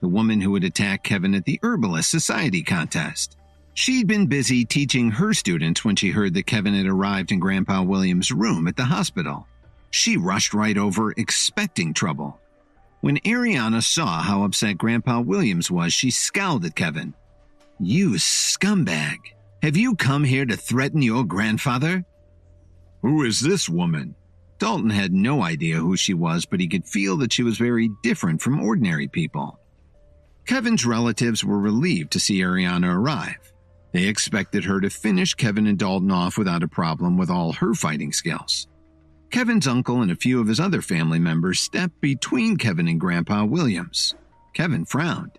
the woman who had attacked Kevin at the Herbalist Society contest. She'd been busy teaching her students when she heard that Kevin had arrived in Grandpa Williams' room at the hospital. She rushed right over, expecting trouble. When Ariana saw how upset Grandpa Williams was, she scowled at Kevin. "You scumbag! Have you come here to threaten your grandfather?" "Who is this woman?" Dalton had no idea who she was, but he could feel that she was very different from ordinary people. Kevin's relatives were relieved to see Ariana arrive. They expected her to finish Kevin and Dalton off without a problem with all her fighting skills. Kevin's uncle and a few of his other family members stepped between Kevin and Grandpa Williams. Kevin frowned.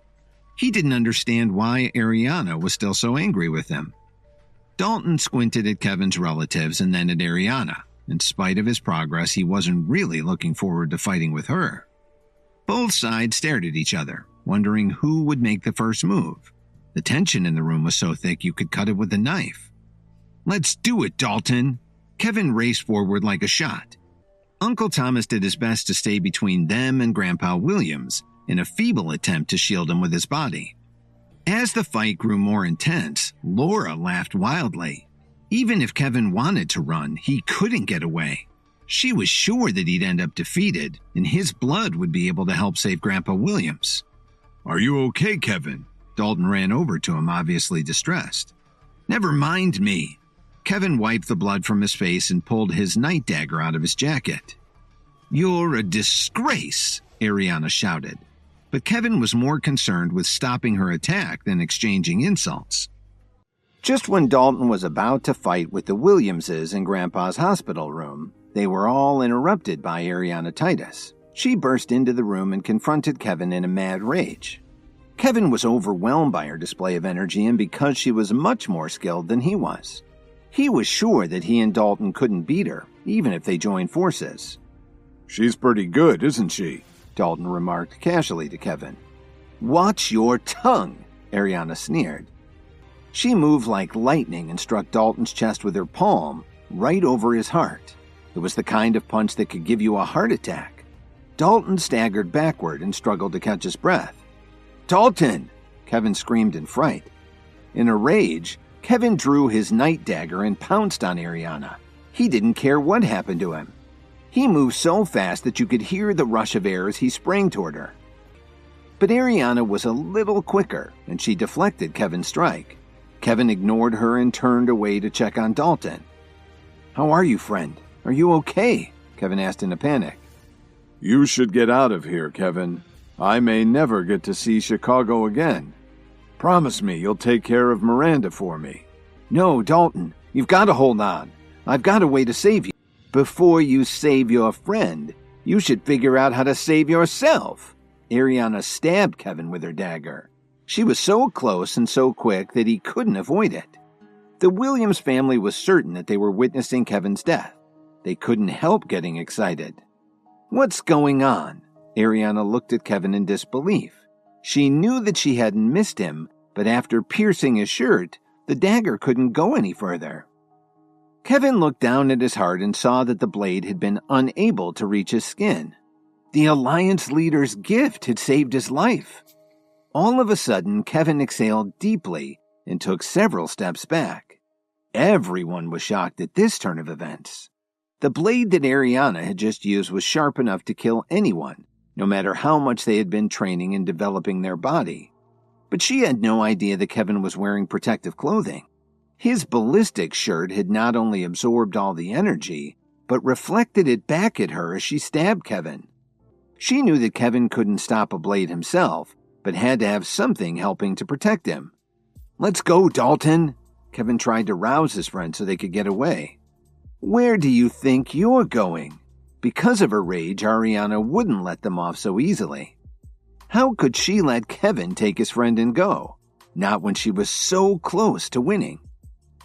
He didn't understand why Ariana was still so angry with him. Dalton squinted at Kevin's relatives and then at Ariana. In spite of his progress, he wasn't really looking forward to fighting with her. Both sides stared at each other, wondering who would make the first move. The tension in the room was so thick you could cut it with a knife. "Let's do it, Dalton!" Kevin raced forward like a shot. Uncle Thomas did his best to stay between them and Grandpa Williams in a feeble attempt to shield him with his body. As the fight grew more intense, Laura laughed wildly. Even if Kevin wanted to run, he couldn't get away. She was sure that he'd end up defeated, and his blood would be able to help save Grandpa Williams. "Are you okay, Kevin?" Dalton ran over to him, obviously distressed. "Never mind me." Kevin wiped the blood from his face and pulled his night dagger out of his jacket. "You're a disgrace," Ariana shouted. But Kevin was more concerned with stopping her attack than exchanging insults. Just when Dalton was about to fight with the Williamses in Grandpa's hospital room, they were all interrupted by Ariana Titus. She burst into the room and confronted Kevin in a mad rage. Kevin was overwhelmed by her display of energy, and because she was much more skilled than he was. He was sure that he and Dalton couldn't beat her, even if they joined forces. "She's pretty good, isn't she?" Dalton remarked casually to Kevin. "Watch your tongue," Ariana sneered. She moved like lightning and struck Dalton's chest with her palm, right over his heart. It was the kind of punch that could give you a heart attack. Dalton staggered backward and struggled to catch his breath. "Dalton!" Kevin screamed in fright. In a rage, Kevin drew his night dagger and pounced on Ariana. He didn't care what happened to him. He moved so fast that you could hear the rush of air as he sprang toward her. But Ariana was a little quicker, and she deflected Kevin's strike. Kevin ignored her and turned away to check on Dalton. "How are you, friend? Are you okay?" Kevin asked in a panic. "You should get out of here, Kevin. I may never get to see Chicago again. Promise me you'll take care of Miranda for me." "No, Dalton, you've got to hold on. I've got a way to save you." "Before you save your friend, you should figure out how to save yourself." Ariana stabbed Kevin with her dagger. She was so close and so quick that he couldn't avoid it. The Williams family was certain that they were witnessing Kevin's death. They couldn't help getting excited. "What's going on?" Ariana looked at Kevin in disbelief. She knew that she hadn't missed him, but after piercing his shirt, the dagger couldn't go any further. Kevin looked down at his heart and saw that the blade had been unable to reach his skin. The Alliance leader's gift had saved his life. All of a sudden, Kevin exhaled deeply and took several steps back. Everyone was shocked at this turn of events. The blade that Ariana had just used was sharp enough to kill anyone, no matter how much they had been training and developing their body. But she had no idea that Kevin was wearing protective clothing. His ballistic shirt had not only absorbed all the energy, but reflected it back at her as she stabbed Kevin. She knew that Kevin couldn't stop a blade himself, but had to have something helping to protect him. "Let's go, Dalton!" Kevin tried to rouse his friend so they could get away. "Where do you think you're going?" Because of her rage, Ariana wouldn't let them off so easily. How could she let Kevin take his friend and go? Not when she was so close to winning.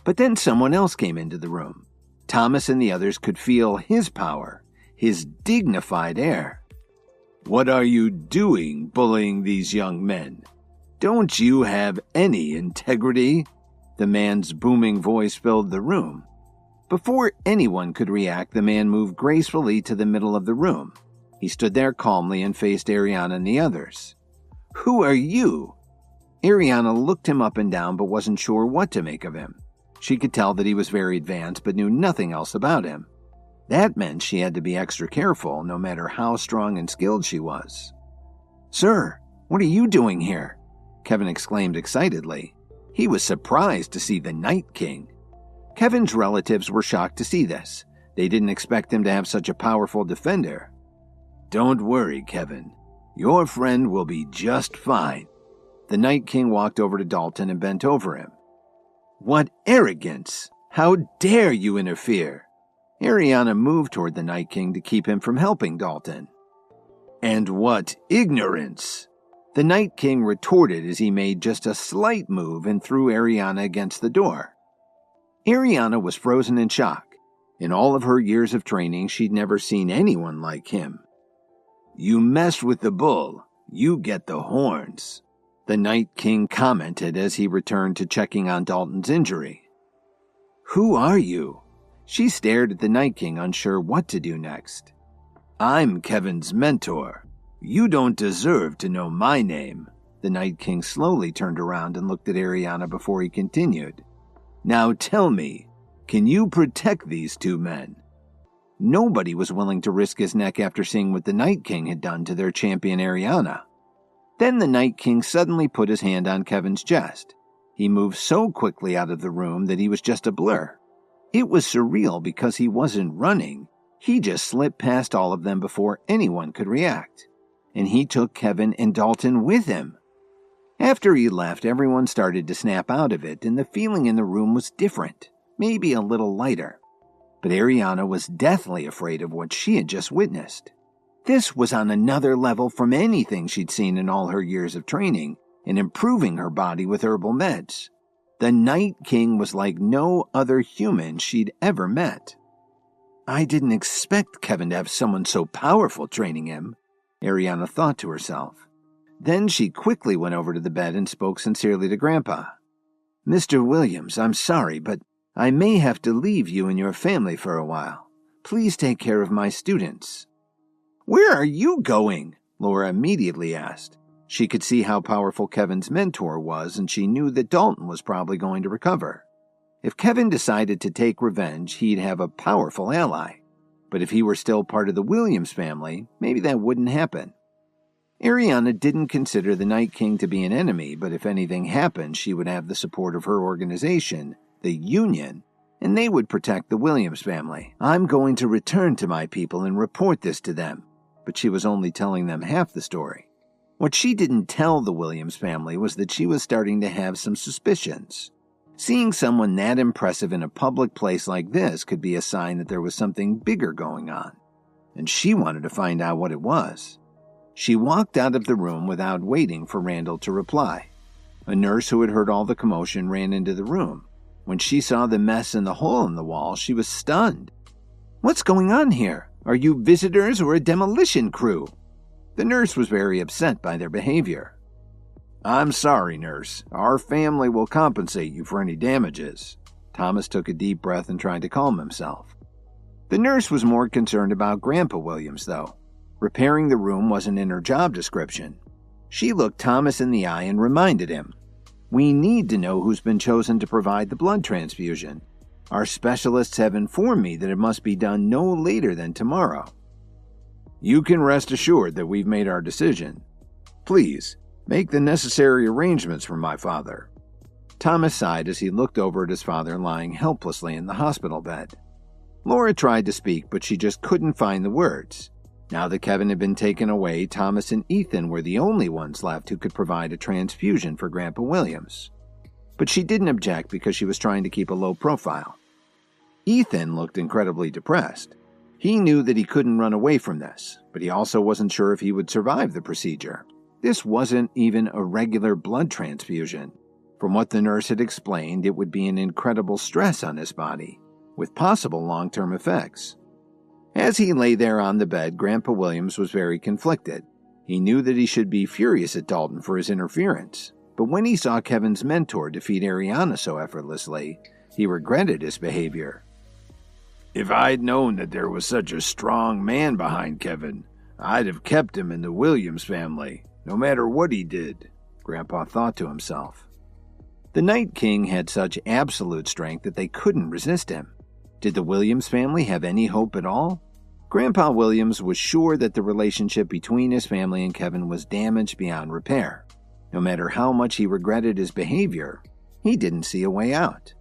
But then someone else came into the room. Thomas and the others could feel his power, his dignified air. "What are you doing, bullying these young men? Don't you have any integrity?" The man's booming voice filled the room. Before anyone could react, the man moved gracefully to the middle of the room. He stood there calmly and faced Ariana and the others. Who are you?" Ariana looked him up and down but wasn't sure what to make of him. She could tell that he was very advanced but knew nothing else about him. That meant she had to be extra careful no matter how strong and skilled she was. "Sir, what are you doing here?" Kevin exclaimed excitedly. He was surprised to see the Night King. Kevin's relatives were shocked to see this. They didn't expect him to have such a powerful defender. "Don't worry, Kevin. Your friend will be just fine." The Night King walked over to Dalton and bent over him. "What arrogance! How dare you interfere?" Ariana moved toward the Night King to keep him from helping Dalton. "And what ignorance!" The Night King retorted as he made just a slight move and threw Ariana against the door. Ariana was frozen in shock. In all of her years of training, she'd never seen anyone like him. "You mess with the bull, you get the horns," the Night King commented as he returned to checking on Dalton's injury. "Who are you?" She stared at the Night King, unsure what to do next. "I'm Kevin's mentor. You don't deserve to know my name." The Night King slowly turned around and looked at Ariana before he continued. "Now tell me, can you protect these two men?" Nobody was willing to risk his neck after seeing what the Night King had done to their champion Ariana. Then the Night King suddenly put his hand on Kevin's chest. He moved so quickly out of the room that he was just a blur. It was surreal because he wasn't running. He just slipped past all of them before anyone could react. And he took Kevin and Dalton with him. After he left, everyone started to snap out of it, and the feeling in the room was different, maybe a little lighter. But Ariana was deathly afraid of what she had just witnessed. This was on another level from anything she'd seen in all her years of training and improving her body with herbal meds. The Night King was like no other human she'd ever met. "I didn't expect Kevin to have someone so powerful training him," Ariana thought to herself. Then she quickly went over to the bed and spoke sincerely to Grandpa. "Mr. Williams, I'm sorry, but I may have to leave you and your family for a while. Please take care of my students." "Where are you going?" Laura immediately asked. She could see how powerful Kevin's mentor was, and she knew that Dalton was probably going to recover. If Kevin decided to take revenge, he'd have a powerful ally. But if he were still part of the Williams family, maybe that wouldn't happen. Ariana didn't consider the Night King to be an enemy, but if anything happened, she would have the support of her organization, the Union, and they would protect the Williams family. "I'm going to return to my people and report this to them." But she was only telling them half the story. What she didn't tell the Williams family was that she was starting to have some suspicions. Seeing someone that impressive in a public place like this could be a sign that there was something bigger going on, and she wanted to find out what it was. She walked out of the room without waiting for Randall to reply. A nurse who had heard all the commotion ran into the room. When she saw the mess and the hole in the wall, she was stunned. "What's going on here? Are you visitors or a demolition crew?" The nurse was very upset by their behavior. "I'm sorry, nurse. Our family will compensate you for any damages." Thomas took a deep breath and tried to calm himself. The nurse was more concerned about Grandpa Williams, though. Repairing the room wasn't in her job description. She looked Thomas in the eye and reminded him, "We need to know who's been chosen to provide the blood transfusion. Our specialists have informed me that it must be done no later than tomorrow." "You can rest assured that we've made our decision. Please, make the necessary arrangements for my father." Thomas sighed as he looked over at his father lying helplessly in the hospital bed. Laura tried to speak, but she just couldn't find the words. Now that Kevin had been taken away, Thomas and Ethan were the only ones left who could provide a transfusion for Grandpa Williams. But she didn't object because she was trying to keep a low profile. Ethan looked incredibly depressed. He knew that he couldn't run away from this, but he also wasn't sure if he would survive the procedure. This wasn't even a regular blood transfusion. From what the nurse had explained, it would be an incredible stress on his body, with possible long-term effects. As he lay there on the bed, Grandpa Williams was very conflicted. He knew that he should be furious at Dalton for his interference, but when he saw Kevin's mentor defeat Ariana so effortlessly, he regretted his behavior. "If I'd known that there was such a strong man behind Kevin, I'd have kept him in the Williams family. no matter what he did, Grandpa thought to himself. The Night King had such absolute strength that they couldn't resist him. Did the Williams family have any hope at all? Grandpa Williams was sure that the relationship between his family and Kevin was damaged beyond repair. No matter how much he regretted his behavior, he didn't see a way out.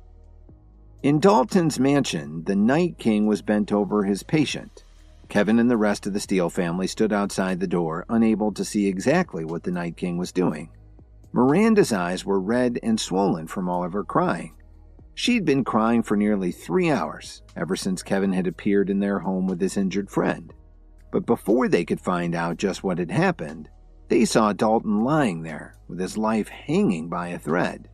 In Dalton's mansion, the Night King was bent over his patient. Kevin and the rest of the Steele family stood outside the door, unable to see exactly what the Night King was doing. Miranda's eyes were red and swollen from all of her crying. She'd been crying for nearly 3 hours, ever since Kevin had appeared in their home with his injured friend. But before they could find out just what had happened, they saw Dalton lying there, with his life hanging by a thread.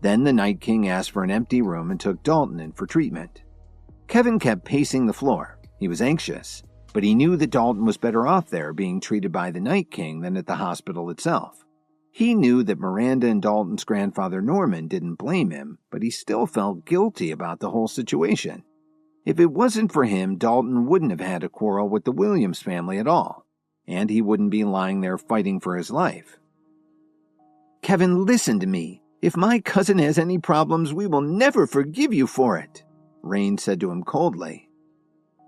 Then the Night King asked for an empty room and took Dalton in for treatment. Kevin kept pacing the floor. He was anxious, but he knew that Dalton was better off there being treated by the Night King than at the hospital itself. He knew that Miranda and Dalton's grandfather Norman didn't blame him, but he still felt guilty about the whole situation. If it wasn't for him, Dalton wouldn't have had a quarrel with the Williams family at all, and he wouldn't be lying there fighting for his life. "Kevin, listen to me. If my cousin has any problems, we will never forgive you for it," Rayne said to him coldly.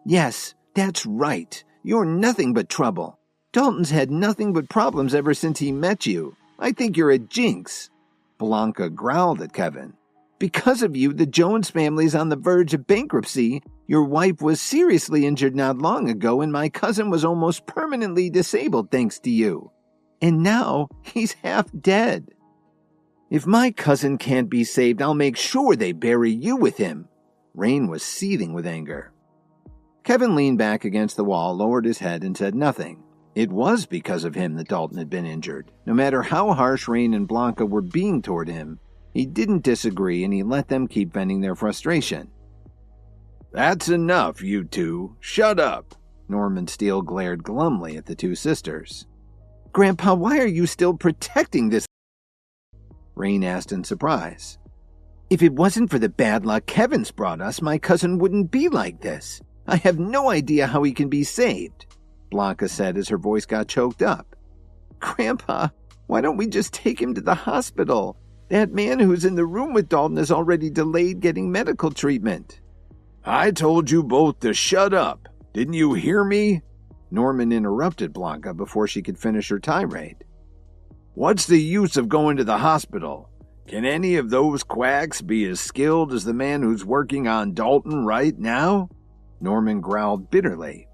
"Yes, that's right. You're nothing but trouble. Dalton's had nothing but problems ever since he met you. I think you're a jinx," Blanca growled at Kevin. "Because of you, the Jones family's on the verge of bankruptcy. Your wife was seriously injured not long ago, and my cousin was almost permanently disabled thanks to you. And now he's half dead. If my cousin can't be saved, I'll make sure they bury you with him." Rayne was seething with anger. Kevin leaned back against the wall, lowered his head, and said nothing. It was because of him that Dalton had been injured. No matter how harsh Rayne and Blanca were being toward him, he didn't disagree and he let them keep venting their frustration. "That's enough, you two. Shut up." Norman Steele glared glumly at the two sisters. "Grandpa, why are you still protecting this?" Rayne asked in surprise. "If it wasn't for the bad luck Kevin's brought us, my cousin wouldn't be like this. I have no idea how he can be saved," Blanca said as her voice got choked up. "Grandpa, why don't we just take him to the hospital? That man who's in the room with Dalton has already delayed getting medical treatment." "I told you both to shut up. Didn't you hear me?" Norman interrupted Blanca before she could finish her tirade. "What's the use of going to the hospital? Can any of those quacks be as skilled as the man who's working on Dalton right now?" Norman growled bitterly.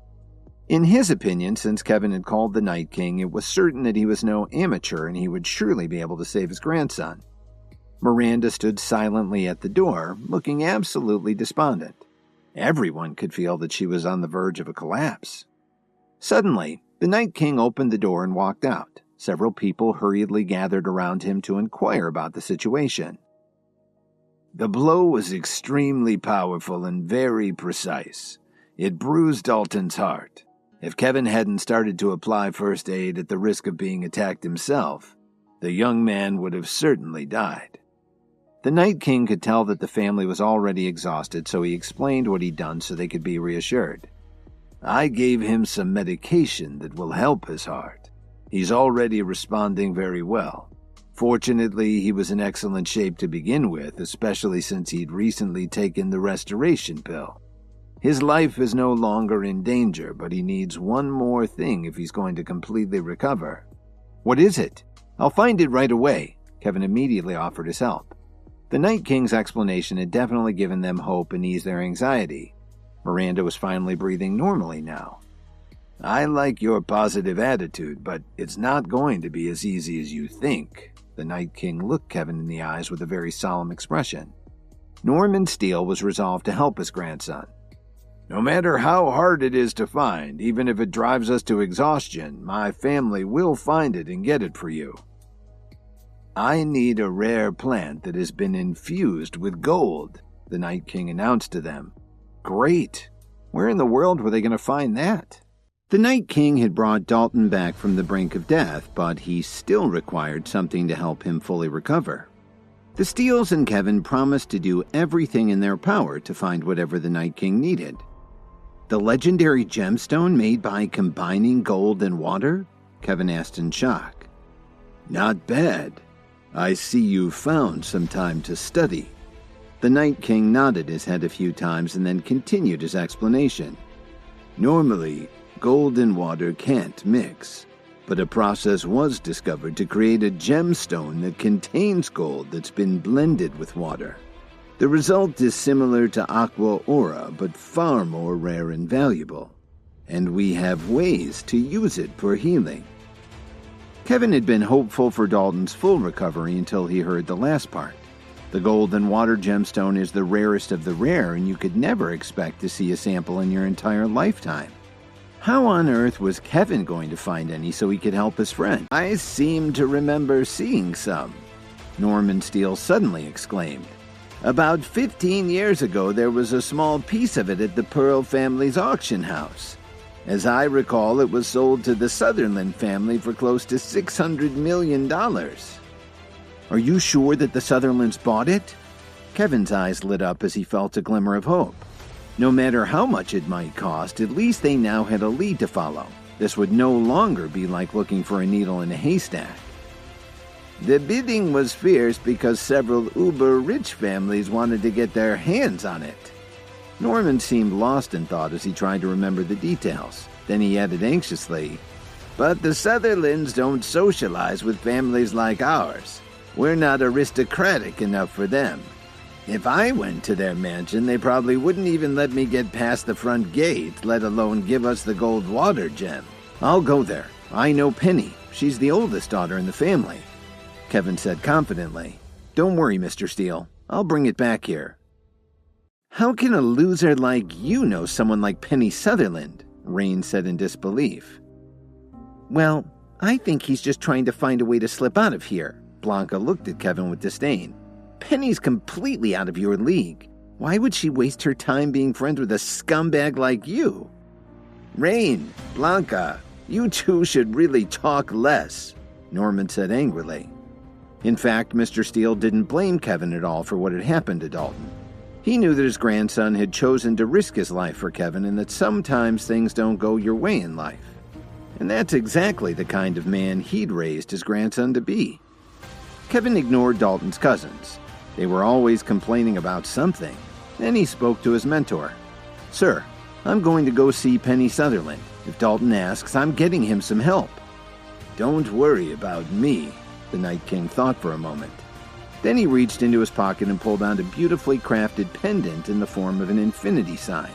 In his opinion, since Kevin had called the Night King, it was certain that he was no amateur and he would surely be able to save his grandson. Miranda stood silently at the door, looking absolutely despondent. Everyone could feel that she was on the verge of a collapse. Suddenly, the Night King opened the door and walked out. Several people hurriedly gathered around him to inquire about the situation. "The blow was extremely powerful and very precise. It bruised Dalton's heart. If Kevin hadn't started to apply first aid at the risk of being attacked himself, the young man would have certainly died." The Night King could tell that the family was already exhausted, so he explained what he'd done so they could be reassured. "I gave him some medication that will help his heart. He's already responding very well. Fortunately, he was in excellent shape to begin with, especially since he'd recently taken the restoration pill. His life is no longer in danger, but he needs one more thing if he's going to completely recover." "What is it?" "I'll find it right away." Kevin immediately offered his help. The Night King's explanation had definitely given them hope and eased their anxiety. Miranda was finally breathing normally now. "I like your positive attitude, but it's not going to be as easy as you think." The Night King looked Kevin in the eyes with a very solemn expression. Norman Steele was resolved to help his grandson. "No matter how hard it is to find, even if it drives us to exhaustion, my family will find it and get it for you." "I need a rare plant that has been infused with gold," the Night King announced to them. "Great! Where in the world were they going to find that?" The Night King had brought Dalton back from the brink of death, but he still required something to help him fully recover. The Steeles and Kevin promised to do everything in their power to find whatever the Night King needed. "The legendary gemstone made by combining gold and water?" Kevin asked in shock. Not bad. I see you found some time to study. The Night King nodded his head a few times and then continued his explanation. Normally, gold and water can't mix, but a process was discovered to create a gemstone that contains gold that's been blended with water. The result is similar to aqua aura, but far more rare and valuable, and we have ways to use it for healing. Kevin had been hopeful for Dalton's full recovery until he heard the last part. The gold and water gemstone is the rarest of the rare, and you could never expect to see a sample in your entire lifetime. How on earth was Kevin going to find any so he could help his friend? I seem to remember seeing some, Norman Steele suddenly exclaimed. About 15 years ago, there was a small piece of it at the Pearl family's auction house. As I recall, it was sold to the Sutherland family for close to $600 million. Are you sure that the Sutherlands bought it? Kevin's eyes lit up as he felt a glimmer of hope. No matter how much it might cost, at least they now had a lead to follow. This would no longer be like looking for a needle in a haystack. The bidding was fierce because several uber-rich families wanted to get their hands on it. Norman seemed lost in thought as he tried to remember the details. Then he added anxiously, "But the Sutherlands don't socialize with families like ours. We're not aristocratic enough for them. If I went to their mansion, they probably wouldn't even let me get past the front gate, let alone give us the gold water gem." "I'll go there. I know Penny. She's the oldest daughter in the family," Kevin said confidently. "Don't worry, Mr. Steele. I'll bring it back here." "How can a loser like you know someone like Penny Sutherland?" Rayne said in disbelief. "Well, I think he's just trying to find a way to slip out of here." Blanca looked at Kevin with disdain. "Penny's completely out of your league. Why would she waste her time being friends with a scumbag like you?" "Rayne, Blanca, you two should really talk less," Norman said angrily. In fact, Mr. Steele didn't blame Kevin at all for what had happened to Dalton. He knew that his grandson had chosen to risk his life for Kevin and that sometimes things don't go your way in life. And that's exactly the kind of man he'd raised his grandson to be. Kevin ignored Dalton's cousins. They were always complaining about something. Then he spoke to his mentor. "Sir, I'm going to go see Penny Sutherland. If Dalton asks, I'm getting him some help." "Don't worry about me," the Night King thought for a moment. Then he reached into his pocket and pulled out a beautifully crafted pendant in the form of an infinity sign.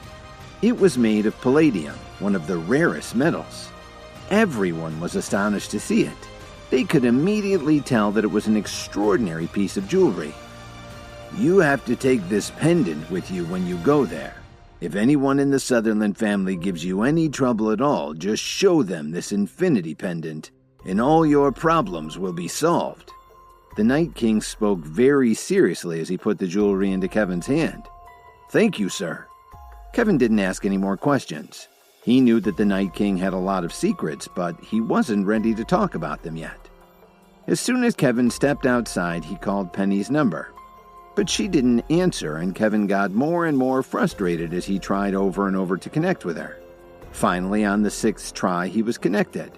It was made of palladium, one of the rarest metals. Everyone was astonished to see it. They could immediately tell that it was an extraordinary piece of jewelry. "You have to take this pendant with you when you go there. If anyone in the Sutherland family gives you any trouble at all, just show them this infinity pendant, and all your problems will be solved." The Night King spoke very seriously as he put the jewelry into Kevin's hand. "Thank you, sir." Kevin didn't ask any more questions. He knew that the Night King had a lot of secrets, but he wasn't ready to talk about them yet. As soon as Kevin stepped outside, he called Penny's number. But she didn't answer, and Kevin got more and more frustrated as he tried over and over to connect with her. Finally, on the 6th try, he was connected.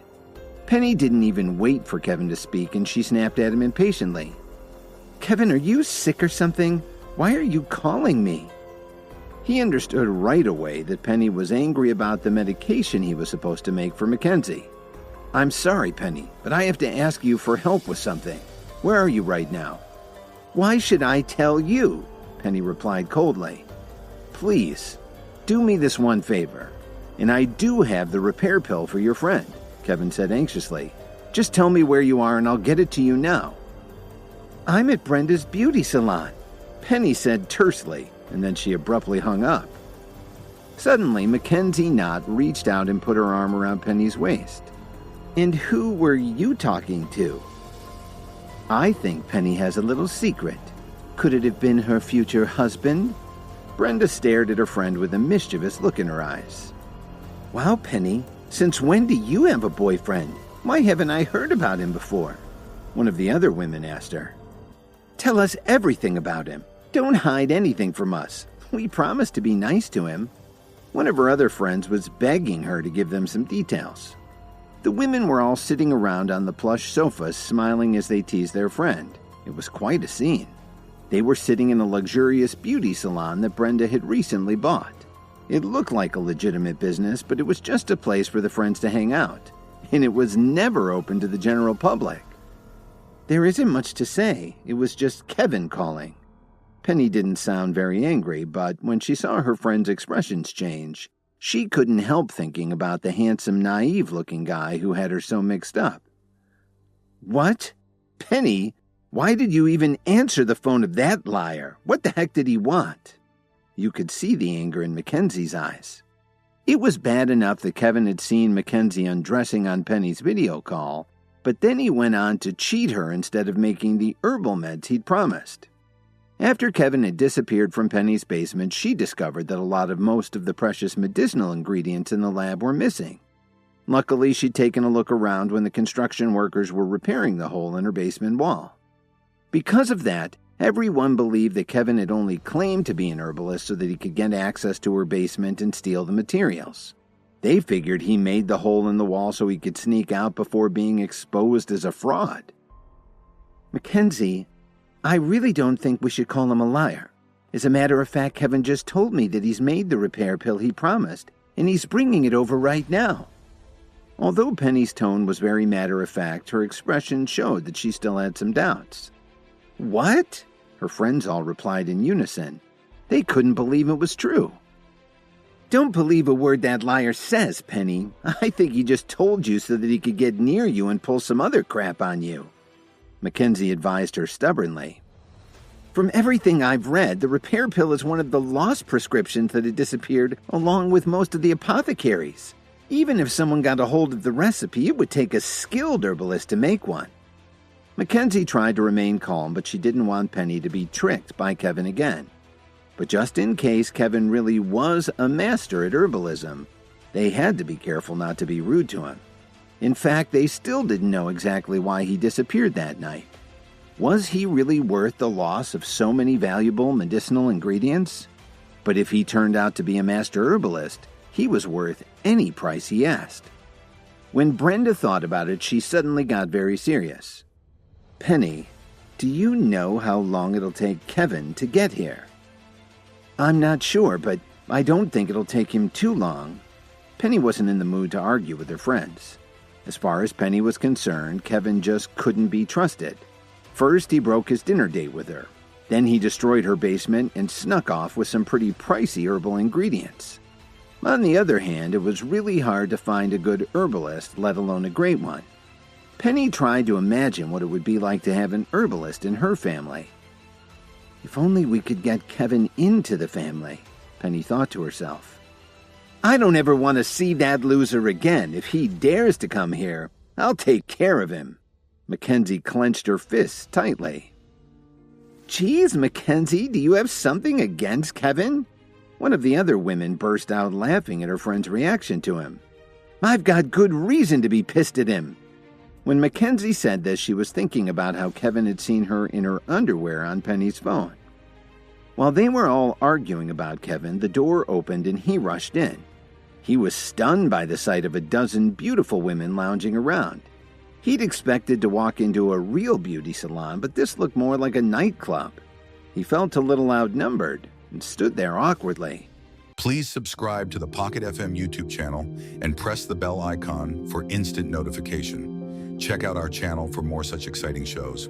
Penny didn't even wait for Kevin to speak, and she snapped at him impatiently. "Kevin, are you sick or something? Why are you calling me?" He understood right away that Penny was angry about the medication he was supposed to make for Mackenzie. "I'm sorry, Penny, but I have to ask you for help with something. Where are you right now?" "Why should I tell you?" Penny replied coldly. "Please, do me this one favor. And I do have the repair pill for your friend," Kevin said anxiously. "Just tell me where you are and I'll get it to you now." "I'm at Brenda's beauty salon," Penny said tersely, and then she abruptly hung up. Suddenly, Mackenzie Knott reached out and put her arm around Penny's waist. "And who were you talking to?" "I think Penny has a little secret. Could it have been her future husband?" Brenda stared at her friend with a mischievous look in her eyes. "Wow, Penny, since when do you have a boyfriend? Why haven't I heard about him before?" one of the other women asked her. "Tell us everything about him. Don't hide anything from us. We promise to be nice to him." One of her other friends was begging her to give them some details. The women were all sitting around on the plush sofas, smiling as they teased their friend. It was quite a scene. They were sitting in a luxurious beauty salon that Brenda had recently bought. It looked like a legitimate business, but it was just a place for the friends to hang out, and it was never open to the general public. There isn't much to say. It was just Kevin calling. Penny didn't sound very angry, but when she saw her friend's expressions change, she couldn't help thinking about the handsome, naive-looking guy who had her so mixed up. What? Penny? Why did you even answer the phone of that liar? What the heck did he want? You could see the anger in Mackenzie's eyes. It was bad enough that Kevin had seen Mackenzie undressing on Penny's video call, but then he went on to cheat her instead of making the herbal meds he'd promised. After Kevin had disappeared from Penny's basement, she discovered that most of the precious medicinal ingredients in the lab were missing. Luckily, she'd taken a look around when the construction workers were repairing the hole in her basement wall. Because of that, everyone believed that Kevin had only claimed to be an herbalist so that he could get access to her basement and steal the materials. They figured he made the hole in the wall so he could sneak out before being exposed as a fraud. Mackenzie, I really don't think we should call him a liar. As a matter of fact, Kevin just told me that he's made the repair pill he promised, and he's bringing it over right now. Although Penny's tone was very matter-of-fact, her expression showed that she still had some doubts. What? Her friends all replied in unison. They couldn't believe it was true. Don't believe a word that liar says, Penny. I think he just told you so that he could get near you and pull some other crap on you. Mackenzie advised her stubbornly. From everything I've read, the repair pill is one of the lost prescriptions that had disappeared along with most of the apothecaries. Even if someone got a hold of the recipe, it would take a skilled herbalist to make one. Mackenzie tried to remain calm, but she didn't want Penny to be tricked by Kevin again. But just in case Kevin really was a master at herbalism, they had to be careful not to be rude to him. In fact, they still didn't know exactly why he disappeared that night. Was he really worth the loss of so many valuable medicinal ingredients? But if he turned out to be a master herbalist, he was worth any price he asked. When Brenda thought about it, she suddenly got very serious. Penny, do you know how long it'll take Kevin to get here? I'm not sure, but I don't think it'll take him too long. Penny wasn't in the mood to argue with her friends. As far as Penny was concerned, Kevin just couldn't be trusted. First, he broke his dinner date with her. Then he destroyed her basement and snuck off with some pretty pricey herbal ingredients. On the other hand, it was really hard to find a good herbalist, let alone a great one. Penny tried to imagine what it would be like to have an herbalist in her family. If only we could get Kevin into the family, Penny thought to herself. I don't ever want to see that loser again. If he dares to come here, I'll take care of him. Mackenzie clenched her fists tightly. Geez, Mackenzie, do you have something against Kevin? One of the other women burst out laughing at her friend's reaction to him. I've got good reason to be pissed at him. When Mackenzie said this, she was thinking about how Kevin had seen her in her underwear on Penny's phone. While they were all arguing about Kevin, the door opened and he rushed in. He was stunned by the sight of a dozen beautiful women lounging around. He'd expected to walk into a real beauty salon, but this looked more like a nightclub. He felt a little outnumbered and stood there awkwardly. Please subscribe to the Pocket FM YouTube channel and press the bell icon for instant notification. Check out our channel for more such exciting shows.